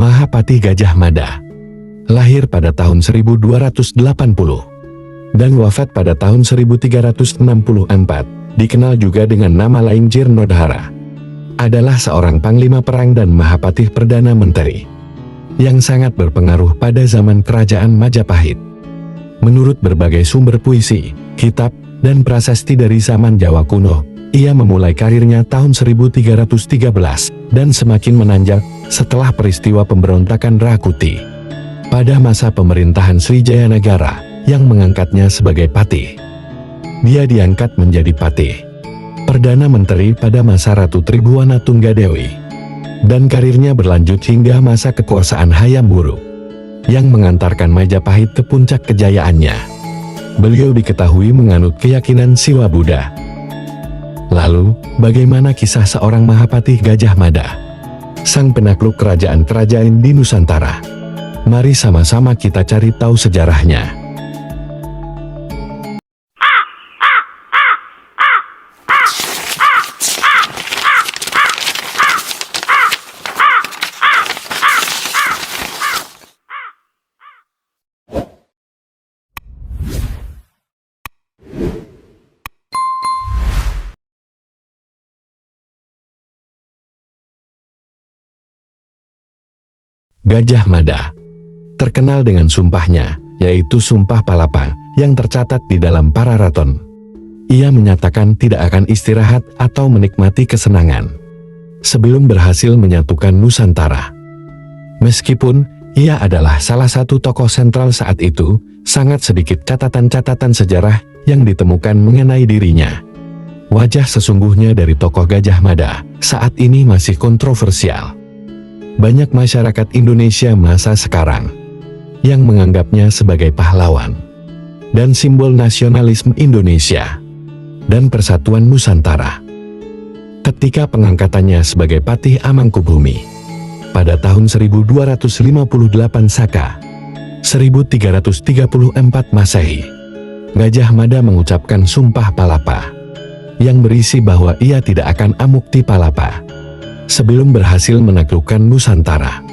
Mahapati Gajah Mada lahir pada tahun 1280 dan wafat pada tahun 1364, dikenal juga dengan nama lain Jirnodhara, adalah seorang panglima perang dan Mahapatih Perdana Menteri yang sangat berpengaruh pada zaman Kerajaan Majapahit. Menurut berbagai sumber puisi, kitab, dan prasasti dari zaman Jawa kuno, ia memulai karirnya tahun 1313 dan semakin menanjak setelah peristiwa pemberontakan Rakuti pada masa pemerintahan Srijayanagara yang mengangkatnya sebagai patih. Dia diangkat menjadi patih Perdana Menteri pada masa Ratu Tribhuwana Tunggadewi, dan karirnya berlanjut hingga masa kekuasaan Hayam Wuruk yang mengantarkan Majapahit ke puncak kejayaannya. Beliau diketahui menganut keyakinan Siwa Buddha. Lalu, bagaimana kisah seorang Mahapatih Gajah Mada, sang penakluk kerajaan-kerajaan di Nusantara? Mari sama-sama kita cari tahu sejarahnya. Gajah Mada terkenal dengan sumpahnya, yaitu Sumpah Palapa, yang tercatat di dalam Pararaton. Ia menyatakan tidak akan istirahat atau menikmati kesenangan sebelum berhasil menyatukan Nusantara. Meskipun ia adalah salah satu tokoh sentral saat itu, sangat sedikit catatan-catatan sejarah yang ditemukan mengenai dirinya. Wajah sesungguhnya dari tokoh Gajah Mada saat ini masih kontroversial. Banyak masyarakat Indonesia masa sekarang yang menganggapnya sebagai pahlawan dan simbol nasionalisme Indonesia dan persatuan Nusantara. Ketika pengangkatannya sebagai Patih Amangkubumi pada tahun 1258 Saka, 1334 Masehi, Gajah Mada mengucapkan Sumpah Palapa yang berisi bahwa ia tidak akan amukti palapa sebelum berhasil menaklukkan Nusantara,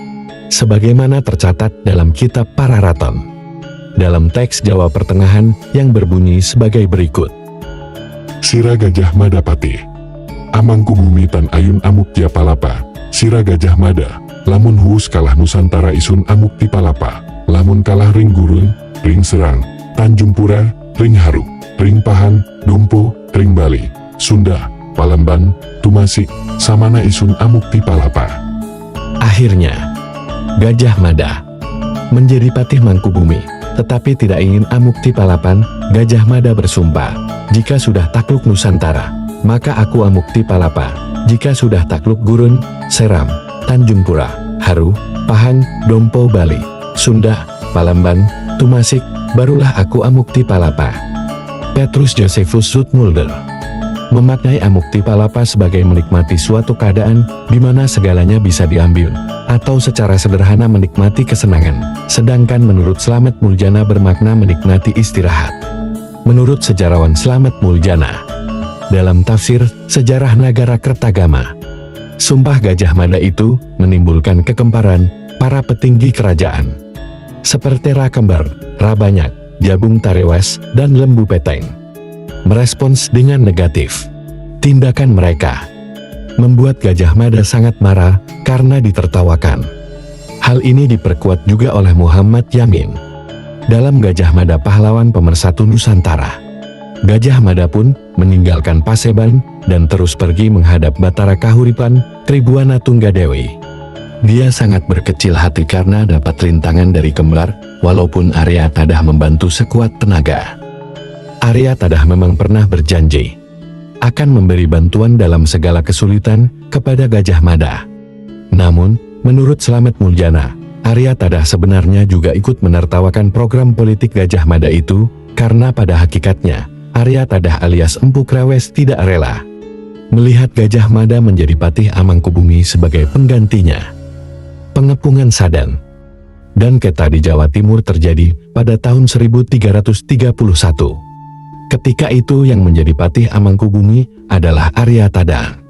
sebagaimana tercatat dalam kitab Pararaton, dalam teks Jawa Pertengahan yang berbunyi sebagai berikut. Sira Gajah Mada Patih Amangkubumi tan ayun amuktia palapa, Sira Gajah Mada, lamun huus kalah Nusantara isun amukti palapa, lamun kalah ring gurun, ring serang, Tanjung Pura, ring haru, ring pahan, dumpo, ring bali, Sunda, Palemban, Tumasik, samana isun amukti palapa. Akhirnya, Gajah Mada menjadi Patih Mangkubumi, tetapi tidak ingin amukti palapan. Gajah Mada bersumpah, jika sudah takluk Nusantara, maka aku amukti palapa. Jika sudah takluk Gurun, Seram, Tanjung Pura, Haru, Pahang, Dompo, Bali, Sunda, Palemban, Tumasik, barulah aku amukti palapa. Petrus Josephus Zoetmulder memaknai amukti palapa sebagai menikmati suatu keadaan di mana segalanya bisa diambil, atau secara sederhana menikmati kesenangan. Sedangkan menurut Slamet Muljana bermakna menikmati istirahat. Menurut sejarawan Slamet Muljana, dalam tafsir Sejarah Nagara Kertagama, Sumpah Gajah Mada itu menimbulkan kekemparan para petinggi kerajaan, seperti Ra Kembar, Ra Banyak, Jabung Tarewas, dan Lembu Peteng. Merespons dengan negatif. Tindakan mereka membuat Gajah Mada sangat marah karena ditertawakan. Hal ini diperkuat juga oleh Muhammad Yamin dalam Gajah Mada Pahlawan Pemersatu Nusantara. Gajah Mada pun meninggalkan Paseban dan terus pergi menghadap Batara Kahuripan, Tribhuwana Tunggadewi. Dia sangat berkecil hati karena dapat rintangan dari Kembar, walaupun Arya Tadah membantu sekuat tenaga. Arya Tadah memang pernah berjanji akan memberi bantuan dalam segala kesulitan kepada Gajah Mada. Namun, menurut Slamet Muljana, Arya Tadah sebenarnya juga ikut menertawakan program politik Gajah Mada itu, karena pada hakikatnya, Arya Tadah alias Empu Krewes tidak rela melihat Gajah Mada menjadi Patih Amangkubumi sebagai penggantinya. Pengepungan Sadan dan Keta di Jawa Timur terjadi pada tahun 1331. Ketika itu yang menjadi Patih Amangkubumi adalah Arya Tadah.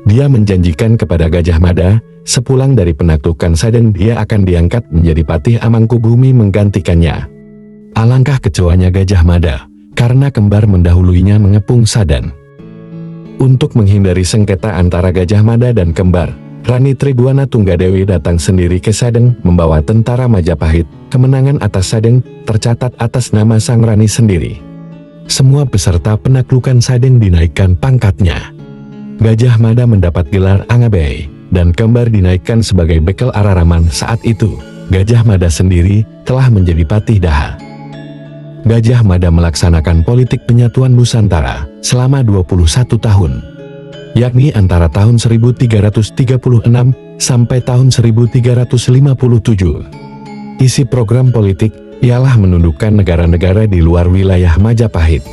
Dia menjanjikan kepada Gajah Mada sepulang dari penaklukan Sadeng dia akan diangkat menjadi Patih Amangkubumi menggantikannya. Alangkah kecewanya Gajah Mada, karena kembar mendahuluinya mengepung Sadan. Untuk menghindari sengketa antara Gajah Mada dan kembar, Rani Tribuana Tunggadewi datang sendiri ke Sadeng membawa tentara Majapahit. Kemenangan atas Sadeng tercatat atas nama sang Rani sendiri. Semua peserta penaklukan Sadeng dinaikkan pangkatnya. Gajah Mada mendapat gelar Angabei, dan kembar dinaikkan sebagai bekel Araraman. Saat itu, Gajah Mada sendiri telah menjadi Patih Daha. Gajah Mada melaksanakan politik penyatuan Nusantara selama 21 tahun, yakni antara tahun 1336 sampai tahun 1357. Isi program politik ialah menundukkan negara-negara di luar wilayah Majapahit,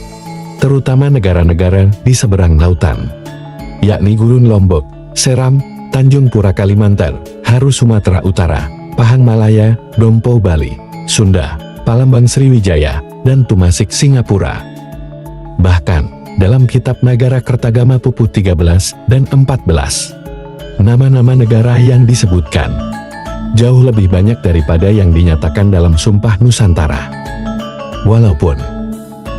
terutama negara-negara di seberang lautan, yakni Gurun Lombok, Seram, Tanjung Pura Kalimantan, Haru Sumatera Utara, Pahang Malaya, Dompo Bali, Sunda, Palembang Sriwijaya, dan Tumasik Singapura. Bahkan, dalam kitab Nagara Kertagama Pupuh 13 dan 14, nama-nama negara yang disebutkan jauh lebih banyak daripada yang dinyatakan dalam Sumpah Nusantara. Walaupun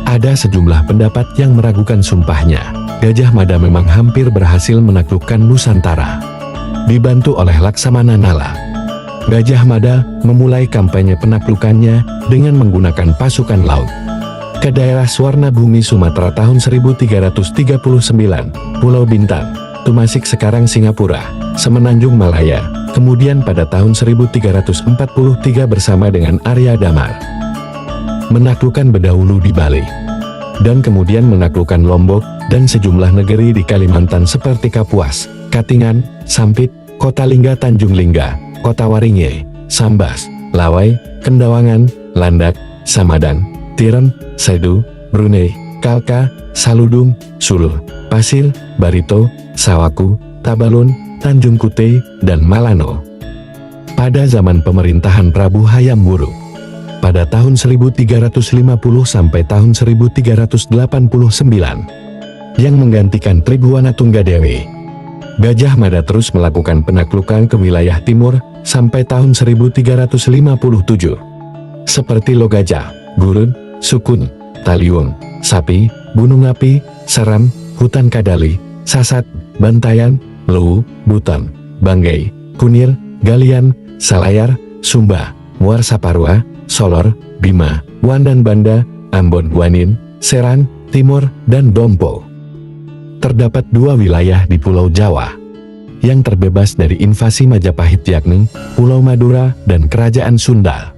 ada sejumlah pendapat yang meragukan sumpahnya, Gajah Mada memang hampir berhasil menaklukkan Nusantara. Dibantu oleh Laksamana Nala, Gajah Mada memulai kampanye penaklukannya dengan menggunakan pasukan laut ke daerah Swarna Bumi Sumatera tahun 1339, Pulau Bintan, Tumasik sekarang Singapura, Semenanjung Malaya, kemudian pada tahun 1343 bersama dengan Arya Damar menaklukkan Bedahulu di Bali, dan kemudian menaklukkan Lombok dan sejumlah negeri di Kalimantan seperti Kapuas, Katingan, Sampit, Kota Lingga Tanjung Lingga, Kota Waringin, Sambas, Lawai, Kendawangan, Landak, Samadan, Tiren, Sedu, Brunei, Kalka, Saludung, Suluh, Pasir, Barito, Sawaku, Tabalun, Tanjung Kute, dan Malano. Pada zaman pemerintahan Prabu Hayam Wuruk, pada tahun 1350 sampai tahun 1389, yang menggantikan Tribuana Tunggadewi, Gajah Mada terus melakukan penaklukan ke wilayah timur sampai tahun 1357, seperti Logajah, Gurun, Sukun, Taliung, Sapi, Gunung Api, Seram, Hutan Kadali, Sasat, Bantayan, Luwu, Buton, Banggai, Kunir, Galian, Salayar, Sumba, Muar Saparua, Solor, Bima, Wandan Banda, Ambon Wanin, Serang, Timur, dan Dompo. Terdapat dua wilayah di Pulau Jawa yang terbebas dari invasi Majapahit, yakni Pulau Madura dan Kerajaan Sunda.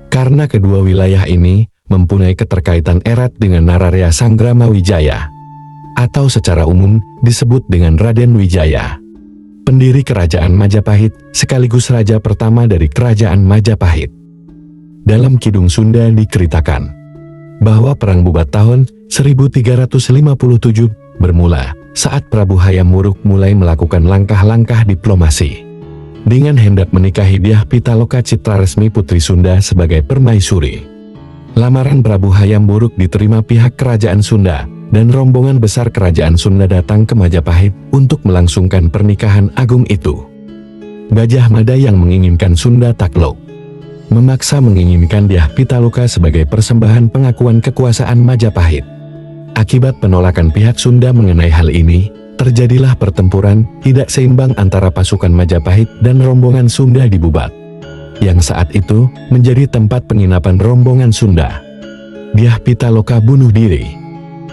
Karena kedua wilayah ini mempunyai keterkaitan erat dengan Nararya Sanggrama Wijaya, atau secara umum disebut dengan Raden Wijaya, pendiri Kerajaan Majapahit sekaligus raja pertama dari Kerajaan Majapahit. Dalam Kidung Sunda diceritakan bahwa Perang Bubat tahun 1357 bermula saat Prabu Hayam Wuruk mulai melakukan langkah-langkah diplomasi dengan hendak menikahi Dyah Pitaloka Citraresmi Putri Sunda sebagai permaisuri. Lamaran Prabu Hayam Wuruk diterima pihak Kerajaan Sunda, dan rombongan besar Kerajaan Sunda datang ke Majapahit untuk melangsungkan pernikahan agung itu. Gajah Mada yang menginginkan Sunda takluk memaksa menginginkan Dyah Pitaloka sebagai persembahan pengakuan kekuasaan Majapahit. Akibat penolakan pihak Sunda mengenai hal ini, terjadilah pertempuran tidak seimbang antara pasukan Majapahit dan rombongan Sunda di Bubat, yang saat itu menjadi tempat penginapan rombongan Sunda. Dyah Pitaloka bunuh diri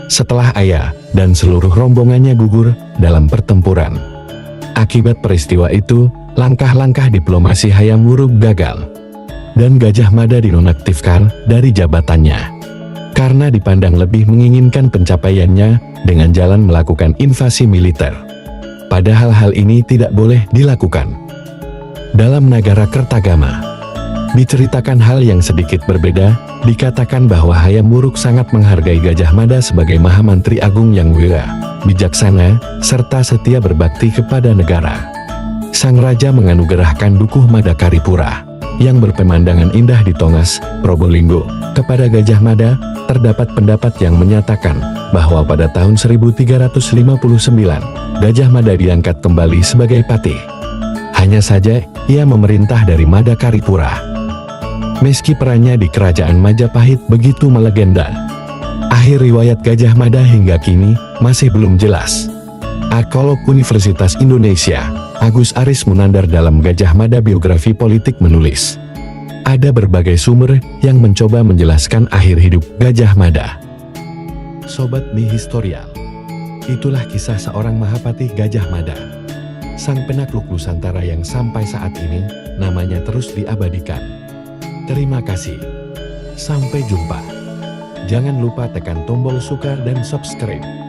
setelah ayah dan seluruh rombongannya gugur dalam pertempuran. Akibat peristiwa itu, langkah-langkah diplomasi Hayam Wuruk gagal, dan Gajah Mada dinonaktifkan dari jabatannya karena dipandang lebih menginginkan pencapaiannya dengan jalan melakukan invasi militer. Padahal hal ini tidak boleh dilakukan. Dalam Nagara Kertagama diceritakan hal yang sedikit berbeda. Dikatakan bahwa Hayam Wuruk sangat menghargai Gajah Mada sebagai Mahamantri Agung yang wira, bijaksana, serta setia berbakti kepada negara. Sang Raja menganugerahkan Dukuh Mada Karipura yang berpemandangan indah di Tongas, Probolinggo, kepada Gajah Mada. Terdapat pendapat yang menyatakan bahwa pada tahun 1359, Gajah Mada diangkat kembali sebagai patih. Hanya saja, ia memerintah dari Madakaripura. Meski perannya di kerajaan Majapahit begitu melegenda, akhir riwayat Gajah Mada hingga kini masih belum jelas. Arkeolog Universitas Indonesia, Agus Aris Munandar dalam Gajah Mada Biografi Politik menulis, ada berbagai sumber yang mencoba menjelaskan akhir hidup Gajah Mada. Sobat Mi Historial, itulah kisah seorang Mahapatih Gajah Mada, sang penakluk Nusantara yang sampai saat ini namanya terus diabadikan. Terima kasih. Sampai jumpa. Jangan lupa tekan tombol suka dan subscribe.